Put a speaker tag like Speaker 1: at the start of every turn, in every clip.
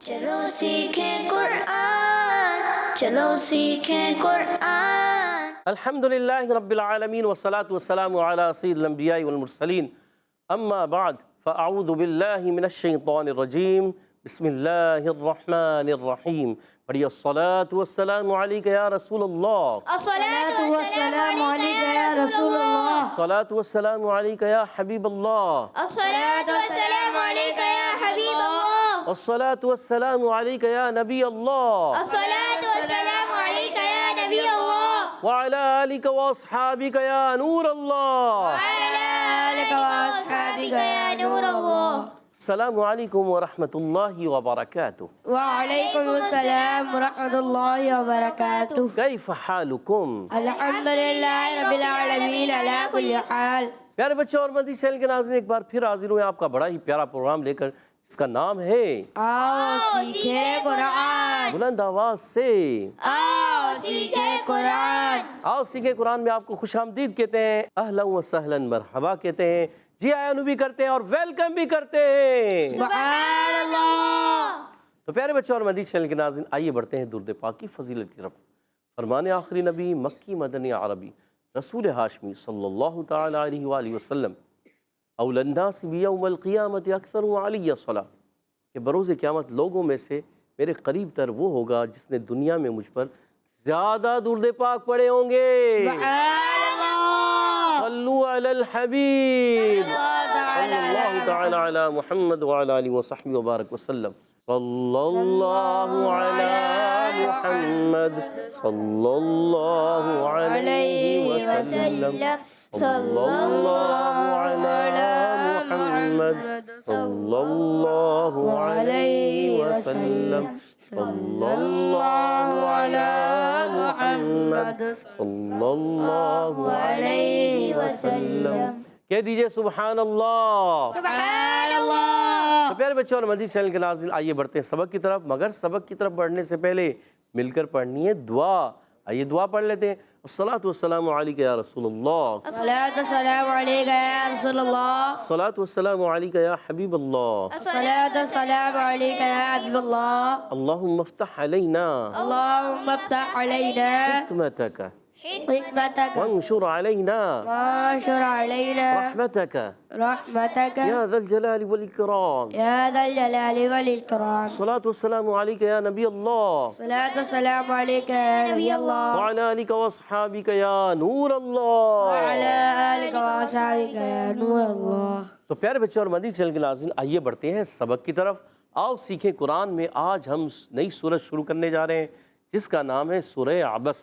Speaker 1: چلو سیکھیں قرآن، چلو سیکھیں قرآن۔
Speaker 2: الحمدللہ رب العالمین والصلاة والسلام علی سید الانبیاء والمرسلین، اما بعد فاعوذ باللہ من الشیطان الرجیم، بسم اللہ الرحمن الرحیم۔ پڑھیے الصلاة والسلام علیک یا رسول اللہ،
Speaker 1: الصلاۃ والسلام علیک یا رسول اللہ،
Speaker 2: الصلاة والسلام علیک یا حبیب اللہ،
Speaker 1: الصلاۃ والسلام علیک یا حبیب اللہ،
Speaker 2: الصلاة والسلام علیک یا نبی اللہ،
Speaker 1: الصلاۃ والسلام علیک یا نبی اللہ،
Speaker 2: وعلی آلک واصحابک یا نور اللہ۔
Speaker 1: وعلی آلک واصحابک یا نور اللہ۔
Speaker 2: السلام علیکم ورحمۃ اللہ وبرکاتہ۔
Speaker 3: وعلیکم السلام ورحمۃ اللہ وبرکاتہ۔
Speaker 2: کیف حالکم؟
Speaker 3: الحمدللہ رب العالمین علی کل حال۔
Speaker 2: پیارے بچوں اور مدنی چینل کے ناظرین، ایک بار پھر حاضر ہوئے آپ کا بڑا ہی پیارا پروگرام لے کر، جس کا نام ہے
Speaker 3: آؤ سیکھیں قرآن،
Speaker 2: بلند آواز سے
Speaker 3: آؤ سیکھیں قرآن۔
Speaker 2: آؤ سیکھیں قرآن میں آپ کو خوش آمدید کہتے ہیں، اہلا و سہلا مرحبا کہتے ہیں، جی آیا نو بھی کرتے ہیں اور ویلکم بھی کرتے ہیں۔
Speaker 3: سبحان اللہ۔
Speaker 2: تو پیارے بچوں اور مدنی چینل کے ناظرین، آئیے بڑھتے ہیں درود پاک کی فضیلت کی طرف۔ فرمان آخری نبی، مکی مدنی عربی، رسول ہاشمی صلی اللہ تعالی علیہ وآلہ وسلم، اولی الناس بیوم القیامت اکثر علی الصلاۃ، کہ بروز قیامت لوگوں میں سے میرے قریب تر وہ ہوگا جس نے دنیا میں مجھ پر زیادہ درود پاک پڑھے ہوں گے۔
Speaker 3: سبحان اللہ۔
Speaker 2: صلو علی الحبیب صلی اللہ تعالی علی محمد وعلی آلہ وصحبہ وبارک وسلم۔ صلی اللہ علی محمد صلی اللہ علیہ وسلم، صلی اللہ علی محمد صلی اللہ علیہ وسلم، صلی اللہ علی محمد صلی اللہ علیہ وسلم۔ کہہ دیجئے سبحان اللہ۔
Speaker 3: سبحان اللہ۔
Speaker 2: تو پیارے بچوں اور مدنی چینل کے ناظرین، آئیے بڑھتے ہیں سبق کی طرف، مگر سبق کی طرف بڑھنے سے پہلے مل کر پڑھنی ہے دعا۔ آئیے دعا پڑھ لیتے ہیں۔ الصلاۃ والسلام علیک یا رسول اللہ،
Speaker 3: الصلاۃ والسلام علیک یا رسول اللہ،
Speaker 2: الصلاۃ والسلام علیک یا حبیب اللہ،
Speaker 3: الصلاۃ والسلام علیک یا حبیب اللہ۔
Speaker 2: اللہم افتح علینا
Speaker 3: اللہم افتح علینا
Speaker 2: حکمتک
Speaker 3: حکمتک
Speaker 2: وانشر علینا
Speaker 3: وانشر علینا
Speaker 2: رحمتک
Speaker 3: رحمتک
Speaker 2: یا ذا الجلال والاکرام۔
Speaker 3: یا ذا الجلال والاکرام۔
Speaker 2: الصلاۃ والسلام علیک یا نبی اللہ،
Speaker 3: الصلاۃ والسلام علیک یا نبی اللہ،
Speaker 2: وعلی آلک واصحابک یا نور اللہ۔
Speaker 3: وعلی آلک واصحابک یا نور اللہ۔
Speaker 2: تو پیارے بچوں اور مدنی چینل کے ناظرین، آئیے بڑھتے ہیں سبق کی طرف۔ آؤ سیکھیں قرآن میں آج ہم نئی سورت شروع کرنے جا رہے ہیں، جس کا نام ہے سورہ عبس۔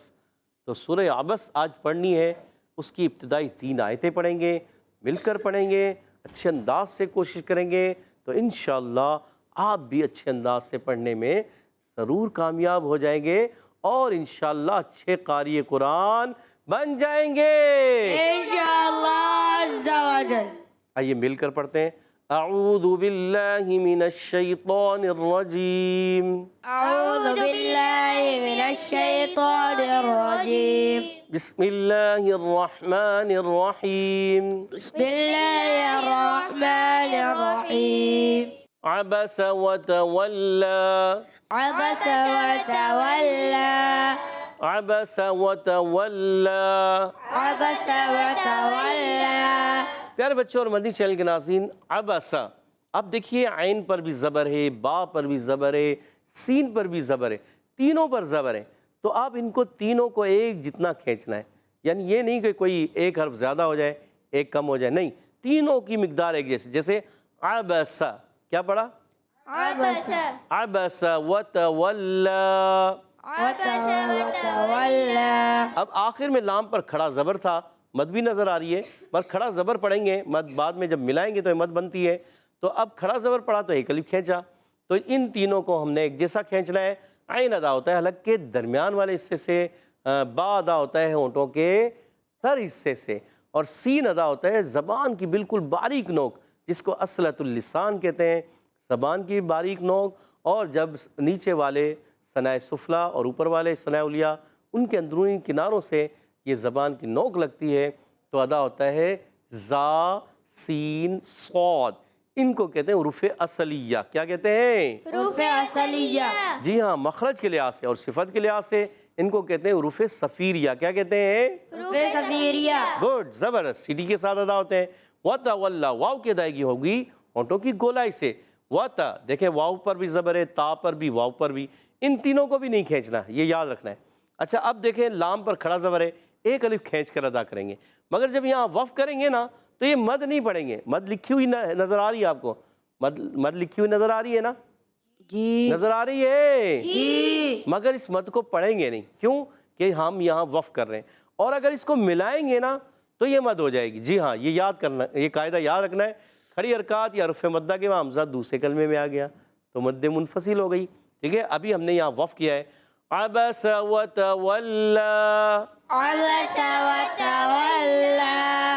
Speaker 2: تو سورہ عبس آج پڑھنی ہے، اس کی ابتدائی 3 آیتیں پڑھیں گے، مل کر پڑھیں گے، اچھے انداز سے کوشش کریں گے تو انشاءاللہ آپ بھی اچھے انداز سے پڑھنے میں ضرور کامیاب ہو جائیں گے اور انشاءاللہ اچھے قاری قرآن بن جائیں گے
Speaker 3: انشاءاللہ عز و جل۔
Speaker 2: آئیے مل کر پڑھتے ہیں۔ اعوذ باللہ من الشیطان الرجیم،
Speaker 3: اعوذ باللہ من الشیطان الرجیم،
Speaker 2: بسم اللہ الرحمن الرحیم۔
Speaker 3: بسم اللہ الرحمن الرحیم۔
Speaker 2: عبس وتولى،
Speaker 3: عبس وتولى،
Speaker 2: عبس وتولى۔
Speaker 3: عبس وتولى۔
Speaker 2: پیارے بچوں اور مدنی چینل کے ناظرین، عبسا، اب دیکھیے عین پر بھی زبر ہے، با پر بھی زبر ہے، سین پر بھی زبر ہے، تینوں پر زبر ہے، تو آپ ان کو تینوں کو ایک جتنا کھینچنا ہے، یعنی یہ نہیں کہ کوئی ایک حرف زیادہ ہو جائے ایک کم ہو جائے، نہیں، تینوں کی مقدار ایک جیسے۔ جیسے عبسا، کیا پڑھا؟
Speaker 3: عبس
Speaker 2: عبس وتولى۔
Speaker 3: عبس وتولى۔
Speaker 2: اب آخر میں لام پر کھڑا زبر تھا، مد بھی نظر آ رہی ہے، پر کھڑا زبر پڑھیں گے، مد بعد میں جب ملائیں گے تو یہ مد بنتی ہے، تو اب کھڑا زبر پڑھا تو ایک الف کھینچا، تو ان تینوں کو ہم نے ایک جیسا کھینچنا ہے۔ عین ادا ہوتا ہے حلق کے درمیان والے حصے سے، با ادا ہوتا ہے ہونٹوں کے تر حصے سے، اور سین ادا ہوتا ہے زبان کی بالکل باریک نوک، جس کو اصلۃ اللسان کہتے ہیں، زبان کی باریک نوک، اور جب نیچے والے ثنائے سفلی اور اوپر والے ثنائے علیٰ ان کے اندرونی کناروں سے یہ زبان کی نوک لگتی ہے تو ادا ہوتا ہے زا سین صاد۔ ان کو کہتے ہیں حروف اصلیہ. کیا کہتے ہیں؟
Speaker 3: حروف اصلیہ.
Speaker 2: جی ہاں، مخرج کے لحاظ سے اور صفت کے لحاظ سے ان کو کہتے ہیں حروف صفیریہ. کیا کہتے ہیں؟
Speaker 3: حروف صفیریہ.
Speaker 2: گڈ، زبردست. سیٹی کے ساتھ ادا ہوتے ہیں. وَتَوَلَّا، واو کی ادائیگی ہوگی ہونٹوں کی گولائی سے. وَتَ، دیکھیں واو پر بھی زبر ہے، تا پر بھی، واو پر بھی، ان تینوں کو بھی نہیں کھینچنا، یہ یاد رکھنا ہے. اچھا اب دیکھیں لام پر کھڑا زبر ہے، ایک الف کھینچ کر ادا کریں گے، مگر جب یہاں وقف کریں گے نا تو یہ مد نہیں پڑھیں گے. مد لکھی ہوئی نظر آ رہی ہے آپ کو؟ مد لکھی ہوئی نظر آ رہی ہے نا؟
Speaker 3: جی
Speaker 2: نظر آ رہی ہے؟
Speaker 3: جی.
Speaker 2: مگر اس مد کو پڑھیں گے نہیں. کیوں؟ کہ ہم یہاں وقف کر رہے ہیں، اور اگر اس کو ملائیں گے نا تو یہ مد ہو جائے گی. جی ہاں، یہ یاد کرنا، یہ قاعدہ یاد رکھنا ہے. کھڑی حرکات یا حرف مدہ کے وہاں حمزہ دوسرے کلمے میں آ گیا تو مد منفصل ہو گئی. ٹھیک ہے، ابھی ہم نے یہاں وقف کیا ہے. عبس وتولى،
Speaker 3: عبس وتولى،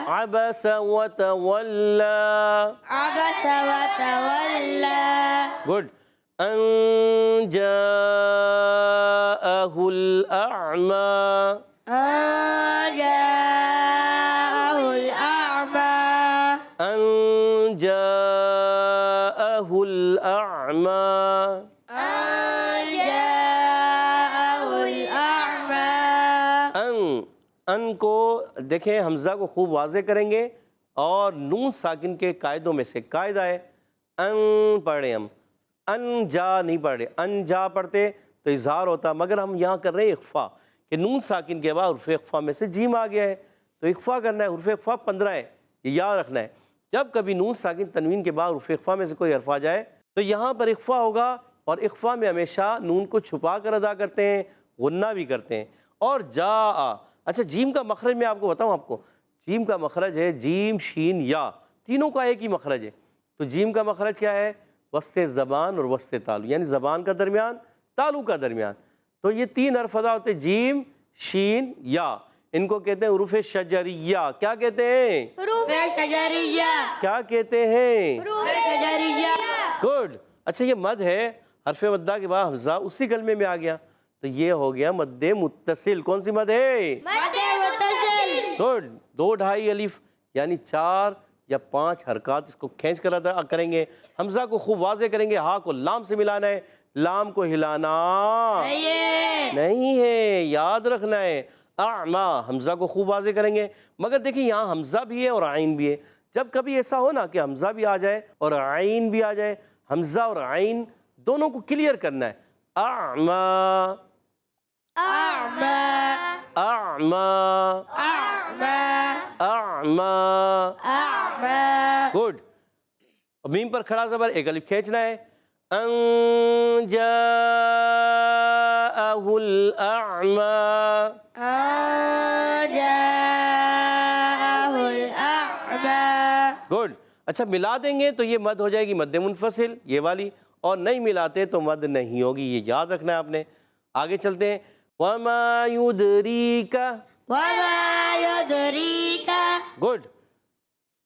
Speaker 2: عبس وتولى،
Speaker 3: عبس وتولى.
Speaker 2: گڈ. ان جاءه الأعمى،
Speaker 3: جاءه الأعمى،
Speaker 2: ان جاءه الأعمى.
Speaker 3: جاءه الأعمى.
Speaker 2: ان کو دیکھیں حمزہ کو خوب واضح کریں گے اور نون ساکن کے قاعدوں میں سے قاعدہ ہے ان پڑھیں ہم، ان جا نہیں پڑھ رہے. ان جا پڑھتے تو اظہار ہوتا، مگر ہم یہاں کر رہے ہیں اخفا، کہ نون ساکن کے بعد حرف اخفا میں سے جیم آ گیا ہے تو اخفا کرنا ہے. حرف اخفا 15 ہے، یہ یاد رکھنا ہے. جب کبھی نون ساکن تنوین کے بعد حرف اخفا میں سے کوئی حرف آ جائے تو یہاں پر اخفا ہوگا، اور اخفا میں ہمیشہ نون کو چھپا کر ادا کرتے ہیں، غنہ بھی کرتے ہیں. اور جا. اچھا جیم کا مخرج میں آپ کو بتاؤں، آپ کو جیم کا مخرج ہے جیم شین یا، تینوں کا ایک ہی مخرج ہے. تو جیم کا مخرج کیا ہے؟ وسط زبان اور وسط تالو، یعنی زبان کا درمیان، تالو کا درمیان. تو یہ 3 حرف ادا ہوتے ہیں، جیم شین یا. ان کو کہتے ہیں حروف شجریہ. کیا کہتے ہیں؟
Speaker 3: حروف شجریہ.
Speaker 2: کیا کہتے ہیں؟
Speaker 3: حروف شجریہ.
Speaker 2: گڈ. اچھا یہ مد ہے، حرف مدہ کے بعد حمزہ اسی کلمے میں آ گیا تو یہ ہو گیا مد متصل. کون سی مد ہے؟
Speaker 3: مد متصل.
Speaker 2: گڈ. 2 ڈھائی الف یعنی 4 یا 5 حرکات اس کو کھینچ کر ادا کریں گے. حمزہ کو خوب واضح کریں گے، ہاں کو لام سے ملانا ہے، لام کو ہلانا نہیں ہے، یاد رکھنا ہے. اعما، حمزہ کو خوب واضح کریں گے، مگر دیکھیں یہاں حمزہ بھی ہے اور عین بھی ہے. جب کبھی ایسا ہو نا کہ حمزہ بھی آ جائے اور عین بھی آ جائے، حمزہ اور عین دونوں کو کلیئر کرنا ہے. اعما،
Speaker 3: اعمى،
Speaker 2: اعما،
Speaker 3: اعمى،
Speaker 2: اعما.
Speaker 3: اعمى.
Speaker 2: گڈ. میم پر کھڑا زبر، ایک الف کھینچنا ہے. ان جاءه الأعمى،
Speaker 3: جاءه الأعمى.
Speaker 2: گڈ. اچھا ملا دیں گے تو یہ مد ہو جائے گی مد منفصل یہ والی، اور نہیں ملاتے تو مد نہیں ہوگی، یہ یاد رکھنا ہے آپ نے. آگے چلتے ہیں. وما يدريك،
Speaker 3: وما يدريك،
Speaker 2: گڈ.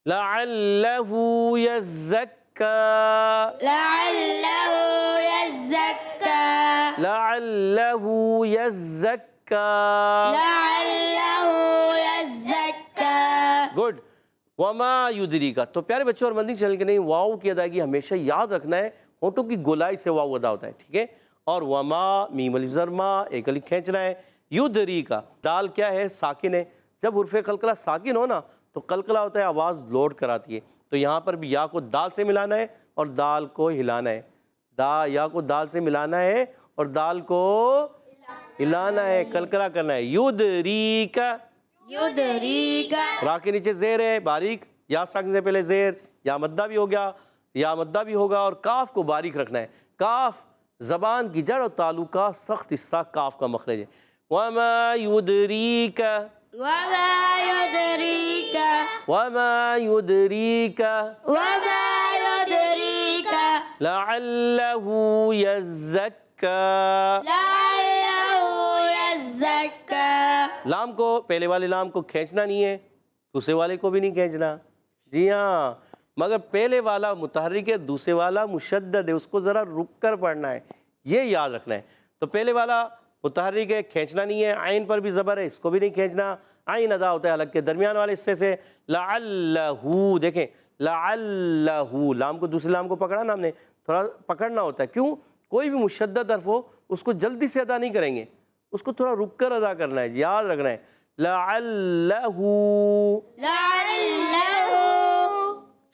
Speaker 2: لعله يزكى،
Speaker 3: لعله يزكى،
Speaker 2: لعله يزكى،
Speaker 3: لعله يزكى.
Speaker 2: گڈ. وما يدريك. تو پیارے بچوں اور مندی چل کے نہیں، واو کی ادائیگی ہمیشہ یاد رکھنا ہے، ہونٹوں کی گولائی سے واو ادا ہوتا ہے. ٹھیک ہے. اور وما، میم الف زر ما، ایک الف کھینچنا ہے. یدریکا، دال کیا ہے؟ ساکن ہے. جب حرف قلقلہ ساکن ہو نا تو قلقلہ ہوتا ہے، آواز لوڈ کراتی ہے. تو یہاں پر بھی یا کو دال سے ملانا ہے اور دال کو ہلانا ہے. یا کو دال سے ملانا ہے اور دال کو ہلانا ہے، قلقلہ کرنا ہے. یدریکا،
Speaker 3: يدريك،
Speaker 2: را کے نیچے زیر ہے باریک، یا ساکن سے پہلے زیر، یا مدہ بھی ہو گیا، یا مدہ بھی ہوگا، اور کاف کو باریک رکھنا ہے. کاف زبان کی جڑ اور تعلق کا سخت حصہ کاف کا مخرج ہے. وما يدريك،
Speaker 3: وما يدريك،
Speaker 2: وما يدريك،
Speaker 3: وما يدريك،
Speaker 2: لعله يزكى.
Speaker 3: لعله يزكى.
Speaker 2: لام کو، پہلے والے لام کو کھینچنا نہیں ہے، دوسرے والے کو بھی نہیں کھینچنا. جی ہاں، مگر پہلے والا متحرک ہے، دوسرے والا مشدد ہے، اس کو ذرا رک کر پڑھنا ہے، یہ یاد رکھنا ہے. تو پہلے والا متحرک ہے، کھینچنا نہیں ہے. عین پر بھی زبر ہے، اس کو بھی نہیں کھینچنا. عین ادا ہوتا ہے حلق کے درمیان والے حصے سے. لعلہ، دیکھیں لعلہ، لام کو دوسرے لام کو پکڑا نا ہم نے، تھوڑا پکڑنا ہوتا ہے، کیوں؟ کوئی بھی مشدد حرف ہو اس کو جلدی سے ادا نہیں کریں گے، اس کو تھوڑا رک کر ادا کرنا ہے، یاد رکھنا ہے، لعلہ،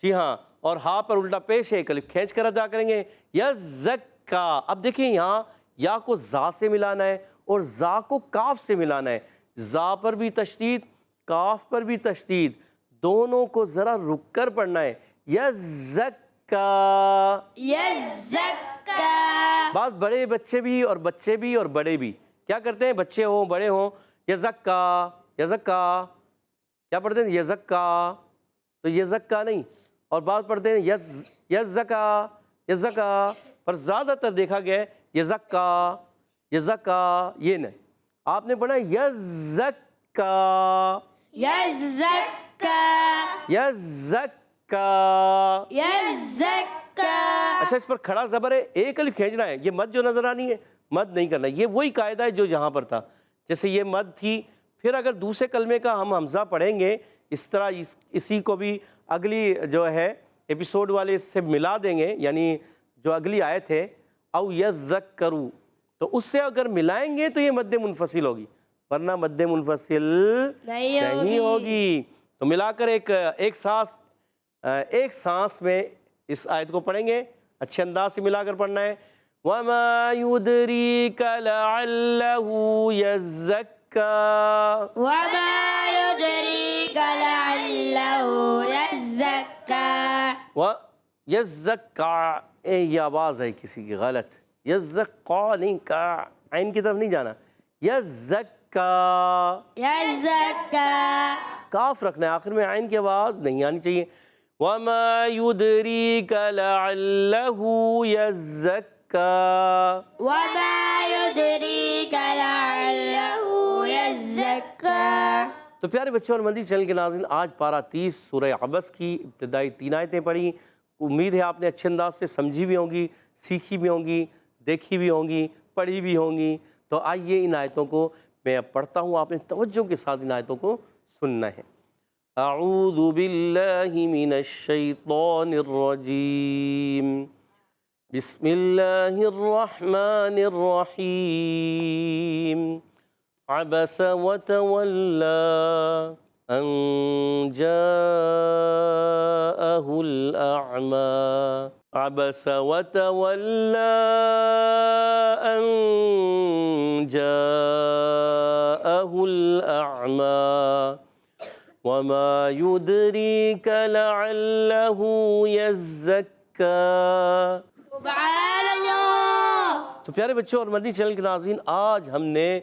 Speaker 2: جی ہاں، اور ہاں پر الٹا پیش ہے، ایک الف کھینچ کر ادا کریں گے، یزکا۔ اب دیکھیں یہاں یا کو زا سے ملانا ہے اور زا کو کاف سے ملانا ہے، زا پر بھی تشدید، کاف پر بھی تشدید، دونوں کو ذرا رک کر پڑھنا ہے، یزکا۔ بعض بڑے بچے بھی اور بڑے بھی کیا کرتے ہیں، بچے ہوں بڑے ہوں، یزکا یزکا، کیا پڑھتے ہیں، یزکا، تو یزکا نہیں، اور بعض پڑھتے ہیں یزکا یزکا، پر زیادہ تر دیکھا گیا ہے یزکا یزکا، یہ نہیں، آپ نے پڑھا یزکا یزکا۔ اچھا، اس پر کھڑا زبر ہے، ایک الف کھینچنا ہے، یہ مد جو نظر آنی ہے مد نہیں کرنا، یہ وہی قاعدہ ہے جو یہاں پر تھا، جیسے یہ مد تھی، پھر اگر دوسرے کلمے کا ہم حمزہ پڑھیں گے اس طرح، اسی کو بھی اگلی جو ہے ایپیسوڈ والے سے ملا دیں گے، یعنی جو اگلی آیت ہے او یذکروا، تو اس سے اگر ملائیں گے تو یہ مد منفصل ہوگی، ورنہ مد منفصل نہیں ہوگی۔ تو ملا کر ایک سانس میں اس آیت کو پڑھیں گے، اچھے انداز سے ملا کر پڑھنا ہے، وَمَا يُدْرِيكَ لَعَلَّهُ يَزَّكَّى، یزکا، یہ آواز ہے کسی کی غلط، یزکا نہیں، کا عین کی طرف نہیں جانا، یزکا، کاف رکھنا ہے آخر میں، عین کی آواز نہیں آنی چاہیے، وَمَا يُدْرِيكَ لَعَلَّهُ يَزَّكَّى، تو پیارے بچوں اور مدنی چینل کے ناظرین، آج پارہ 30 سورہ عبس کی ابتدائی 3 آیتیں پڑھی، امید ہے آپ نے اچھے انداز سے سمجھی بھی ہوں گی، سیکھی بھی ہوں گی، دیکھی بھی ہوں گی، پڑھی بھی ہوں گی۔ تو آئیے ان آیتوں کو میں اب پڑھتا ہوں، آپ نے توجہ کے ساتھ ان آیتوں کو سننا ہے۔ اعوذ باللہ من الشیطان الرجیم، بسم اللہ الرحمن الرحیم، عبس وتولى أن جاءه الأعمى، عبس وتولى أن جاءه الأعمى، وما يدريك لعله يزكى۔
Speaker 3: سبحان اللہ۔
Speaker 2: تو پیارے بچوں اور مدنی چینل کے ناظرین، آج ہم نے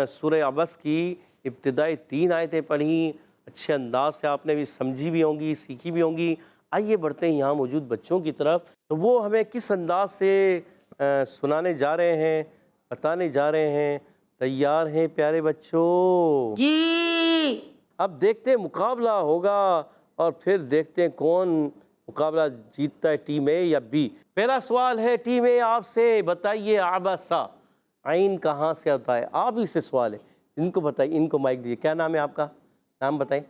Speaker 2: سورہ عبس کی ابتدائی 3 آیتیں پڑھیں، اچھے انداز سے آپ نے بھی سمجھی بھی ہوں گی، سیکھی بھی ہوں گی۔ آئیے بڑھتے ہیں یہاں موجود بچوں کی طرف، تو وہ ہمیں کس انداز سے سنانے جا رہے ہیں، بتانے جا رہے ہیں، تیار ہیں پیارے بچوں؟
Speaker 3: جی۔
Speaker 2: اب دیکھتے ہیں مقابلہ ہوگا، اور پھر دیکھتے ہیں کون مقابلہ جیتتا ہے، ٹیم اے یا بی۔ پہلا سوال ہے ٹیم اے آپ سے، بتائیے عبسہ عین کہاں سے آتا ہے؟ آپ ہی سے سوال ہے، ان کو بتائیے، ان کو مائک دیجیے، کیا نام ہے آپ کا؟ نام بتائیں،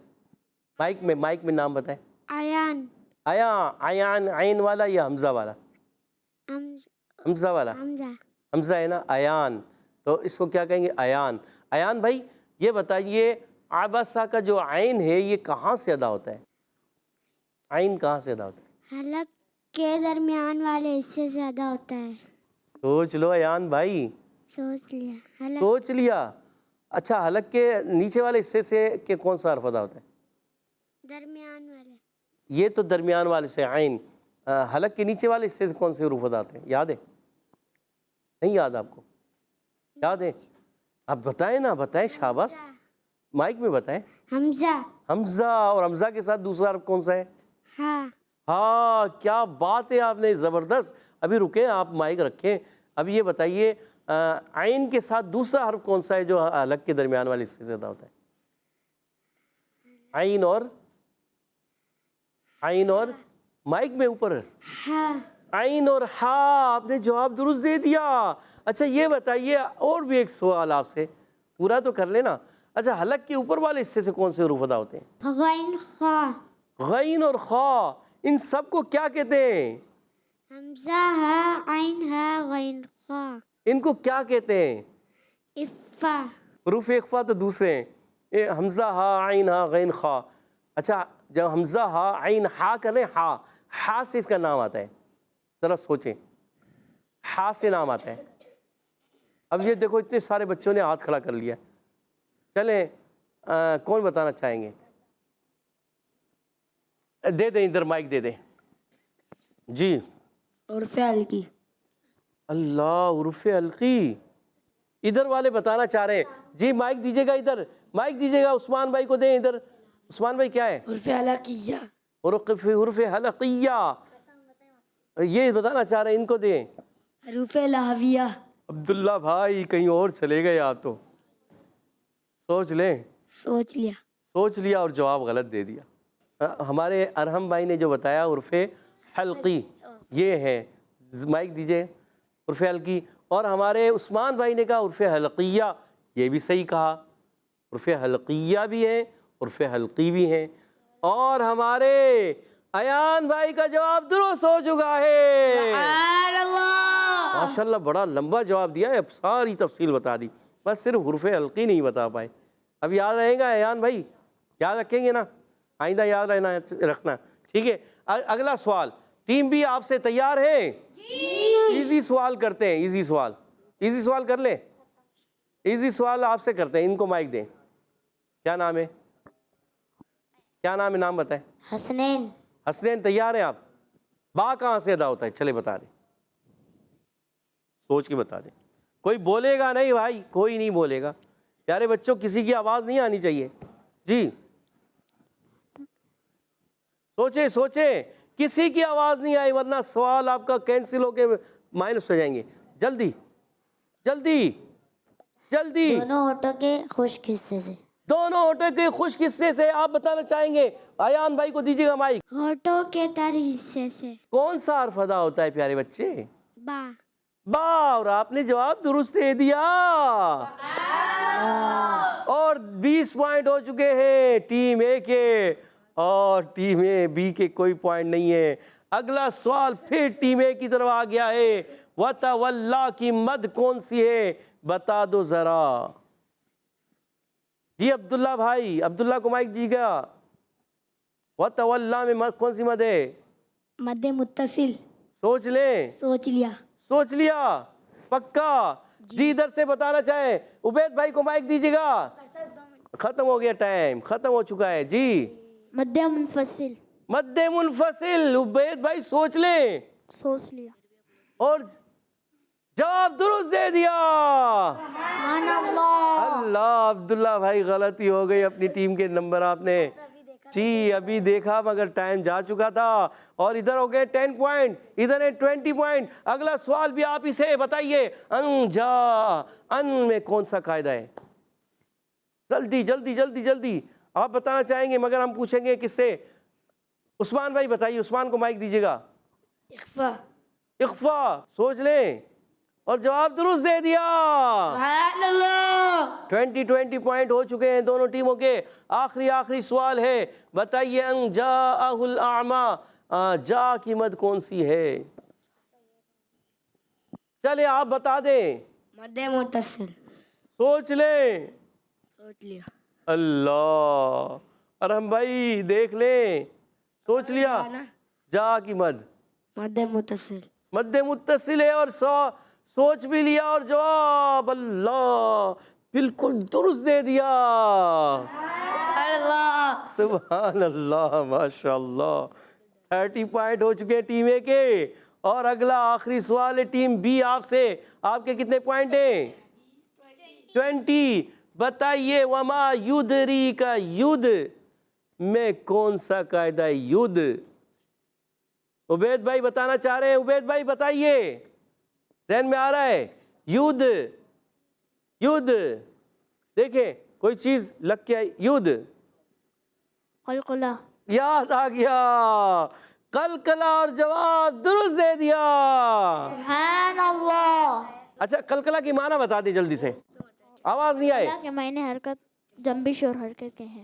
Speaker 2: مائک میں نام بتائیں۔
Speaker 3: آیان۔
Speaker 2: آیان عین والا یا حمزہ والا؟ حمزہ والا، حمزہ ہے نا، آیان، تو اس کو کیا کہیں گے؟ آیان۔ آیان بھائی یہ بتائیے، عبسہ کا جو عین ہے یہ کہاں سے ادا ہوتا ہے؟ عین کہاں سے ادا ہوتا ہے؟
Speaker 3: حلق کے درمیان والے حصے سے ادا ہوتا ہے۔
Speaker 2: سوچ لو آیان بھائی،
Speaker 3: سوچ لیا۔
Speaker 2: سوچ لیا۔ اچھا، حلق کے نیچے والے حصے سے کہ کون سا حرف ادا ہوتا ہے؟
Speaker 3: درمیان والے۔
Speaker 2: یہ تو درمیان والے سے عین، حلق کے نیچے والے حصے سے کون سے حروف ادا ہوتے ہیں؟ یاد ہے؟ نہیں یاد آپ کو؟ یاد ہے؟ آپ بتائیں نا، بتائیں، شاباش، مائک میں بتائیں۔
Speaker 3: حمزہ۔
Speaker 2: حمزہ، اور حمزہ کے ساتھ دوسرا حرف کون سا ہے؟
Speaker 3: ہاں۔
Speaker 2: ہاں، کیا بات ہے، آپ نے زبردست۔ ابھی رکیں، آپ مائک رکھیں۔ اب یہ بتائیے عین کے ساتھ دوسرا حرف کون سا ہے جو حلق کے درمیان والے حصے سے ادا ہوتا ہے؟ عین اور مائک میں اوپر،
Speaker 3: ہاں۔
Speaker 2: عین اور ہاں، آپ نے جواب درست دے دیا۔ اچھا یہ بتائیے، اور بھی ایک سوال آپ سے، پورا تو کر لینا۔ اچھا، حلق کے اوپر والے حصے سے کون سے حروف ادا ہوتے ہیں؟
Speaker 3: غین خا۔
Speaker 2: غین اور خا ان سب کو کیا کہتے ہیں؟
Speaker 3: حمزہ ہا عین ہا غین خا
Speaker 2: ان کو کیا کہتے ہیں؟
Speaker 3: افا
Speaker 2: حروف اخفا تو دوسرے ہیں، یہ حمزہ ہا عین ہا غین خا۔ اچھا جب حمزہ ہا عین ہا کریں، ہا سے اس کا نام آتا ہے، ذرا سوچیں، ہا سے نام آتا ہے۔ اب یہ دیکھو اتنے سارے بچوں نے ہاتھ کھڑا کر لیا، چلیں کون بتانا چاہیں گے؟ دے دیں ادھر مائک دے دیں جی۔
Speaker 1: عرف حلقی۔
Speaker 2: اللہ حروف حلقی ادھر والے بتانا چاہ رہے ہیں جی، مائک دیجیے گا ادھر، مائک دیجیے گا عثمان بھائی کو دیں ادھر۔ عثمان بھائی کیا ہے؟
Speaker 1: عرف حلقیہ۔
Speaker 2: حروف حلقیہ یہ بتانا چاہ رہے ہیں، ان کو دیں۔
Speaker 1: حروف لہویہ۔
Speaker 2: عبداللہ بھائی کہیں اور چلے گئے آپ تو، سوچ لیں۔
Speaker 1: سوچ لیا۔
Speaker 2: سوچ لیا اور جواب غلط دے دیا۔ ہمارے ارحم بھائی نے جو بتایا عرف حلقی یہ ہے، مائک دیجئے، عرف حلقی۔ اور ہمارے عثمان بھائی نے کہا عرف حلقیہ، یہ بھی صحیح کہا، عرف حلقیہ بھی ہے، عرف حلقی بھی ہیں۔ اور ہمارے ایان بھائی کا جواب درست ہو چکا ہے،
Speaker 3: سبحان اللہ۔
Speaker 2: ماشاءاللہ بڑا لمبا جواب دیا ہے، اب ساری تفصیل بتا دی، بس صرف حرف حلقی نہیں بتا پائے۔ اب یاد رہے گا ایان بھائی؟ یاد رکھیں گے نا؟ آئندہ یاد رکھنا، ٹھیک ہے؟ اگلا سوال، ٹیم بھی آپ سے تیار ہے؟ ایزی سوال کرتے ہیں، ایزی سوال، ایزی سوال کر لیں، ایزی سوال آپ سے کرتے ہیں۔ ان کو مائک دیں، کیا نام ہے؟ کیا نام ہے؟ نام بتائیں۔
Speaker 3: حسنین۔
Speaker 2: حسنین تیار ہیں آپ؟ با کہاں سے ادا ہوتا ہے؟ چلے بتا دیں، سوچ کے بتا دیں، کوئی بولے گا نہیں بھائی، کوئی نہیں بولے گا، پیارے بچوں کسی کی آواز نہیں آنی چاہیے جی۔ سوچیں سوچیں، کسی کی آواز نہیں آئی ورنہ سوال آپ کا کینسل ہو کے مائنس ہو جائیں گے۔ جلدی جلدی جلدی،
Speaker 3: دونوں ہونٹوں کے خشک حصے سے۔
Speaker 2: دونوں ہونٹوں کے خشک حصے سے آپ بتانا چاہیں گے۔ ایان بھائی کو دیجیے گا مائک۔
Speaker 3: ہونٹوں کے تر حصے سے۔
Speaker 2: کون سا حرف ادا ہوتا ہے پیارے بچے؟
Speaker 3: با۔
Speaker 2: با، اور آپ نے جواب درست دے دیا، اور 20 پوائنٹ ہو چکے ہیں ٹیم اے کے، اور ٹیم اے بی کے کوئی پوائنٹ نہیں ہے۔ اگلا سوال پھر ٹیم اے کی طرف آ گیا ہے، وَتَوَلَّا کی مد کون سی ہے؟ بتا دو ذرا جی۔ عبداللہ بھائی، عبداللہ کو مائک دیجیے گا، وَتَوَلَّا میں مد کون سی مد ہے؟
Speaker 1: مد متصل۔
Speaker 2: سوچ لیں۔
Speaker 1: سوچ لیا۔
Speaker 2: سوچ لیا؟ پکا جی؟ ادھر سے بتانا چاہیں عبید بھائی کو مائک دیجیے گا۔ ختم ہو گیا ٹائم، ختم ہو چکا ہے جی۔
Speaker 3: مد منفصل۔
Speaker 2: مد منفصل، عبید بھائی سوچ لیں،
Speaker 3: سوچ لیا۔
Speaker 2: اور جواب درست دے دیا۔
Speaker 3: سبحان اللہ۔
Speaker 2: اللہ، عبداللہ بھائی غلطی ہو گئی، اپنی ٹیم کے نمبر آپ نے جی ابھی دیکھا مگر ٹائم جا چکا تھا، اور ادھر ہو گئے 10 پوائنٹ، ادھر ہے 20 پوائنٹ۔ اگلا سوال بھی آپ اسے بتائیے، ان جا، ان میں کون سا قاعدہ ہے؟ جلدی جلدی جلدی جلدی آپ بتانا چاہیں گے، مگر ہم پوچھیں گے کس سے؟ عثمان بھائی بتائیے، عثمان کو مائک دیجیے گا۔
Speaker 1: اخفا۔
Speaker 2: اخفا، سوچ لیں، اور جواب درست دے دیا۔
Speaker 3: سبحان اللہ۔
Speaker 2: 20 پوائنٹ ہو چکے ہیں دونوں ٹیموں کے۔ آخری سوال ہے، بتائیے ان جاءہ الاعمی، جا کی مد کون سی ہے؟ چلے آپ بتا دیں۔
Speaker 1: مد متصل۔
Speaker 2: سوچ لیں۔
Speaker 1: سوچ لیا۔
Speaker 2: اللہ، ارحم بھائی دیکھ لیں، سوچ لیا؟ جا کی مد
Speaker 1: مد متصل۔
Speaker 2: مد متصل ہے، اور سوچ بھی لیا، اور جواب اللہ بالکل درست دے دیا۔
Speaker 3: اللہ۔
Speaker 2: سبحان اللہ، ماشاء اللہ۔ 30 پوائنٹ ہو چکے ٹیم اے کے، اور اگلا آخری سوال ہے ٹیم بی آپ سے۔ آپ کے کتنے پوائنٹ ہیں؟ 20۔ بتائیے وما یدری کا ید میں کون سا قاعدہ ہے؟ ید، عبید بھائی بتانا چاہ رہے ہیں، عبید بھائی بتائیے، ذہن میں آ رہا ہے؟ ید، ید دیکھیں کوئی چیز لگ کے آئی، ید،
Speaker 3: قلقلہ۔
Speaker 2: یاد آ گیا، قلقلہ، اور جواب درست دے دیا۔
Speaker 3: سبحان اللہ۔
Speaker 2: اچھا قلقلہ کی معنی بتا دیں جلدی سے، آواز نہیں آئے۔
Speaker 3: اللہ کے معنی حرکت، جنبش اور حرکت کے ہیں۔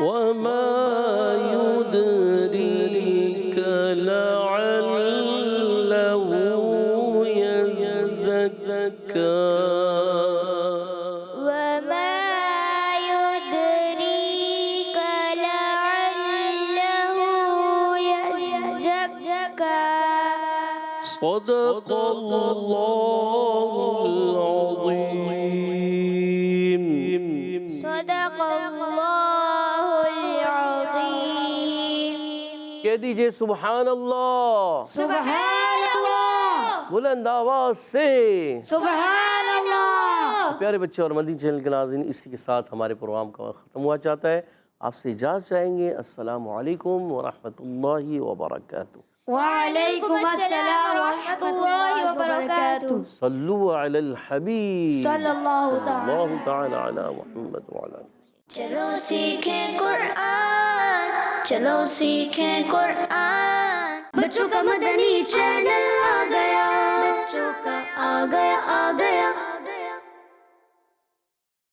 Speaker 2: وما يدريك لعله يزكى
Speaker 3: وما يدريك لعله يزكى
Speaker 2: صدق الله العظيم
Speaker 3: صدق اللہ العظیم
Speaker 2: کہہ دیجئے سبحان اللہ
Speaker 3: سبحان اللہ
Speaker 2: بلند آواز سے
Speaker 3: سبحان اللہ
Speaker 2: پیارے بچے اور مدنی چینل کے ناظرین اسی کے ساتھ ہمارے پروگرام کا وقت ختم ہوا چاہتا ہے آپ سے اجازت چاہیں گے السلام علیکم ورحمۃ اللہ وبرکاتہ
Speaker 3: وعلیکم السلام ورحمۃ اللہ وبرکاتہ
Speaker 2: صلو علی الحبیب
Speaker 3: صلی اللہ
Speaker 2: تعالی علی محمد وعلی آلہ
Speaker 3: چلو سیکھیں قرآن چلو سیکھیں قرآن بچوں کا مدنی چینل آ گیا بچوں کا آ گیا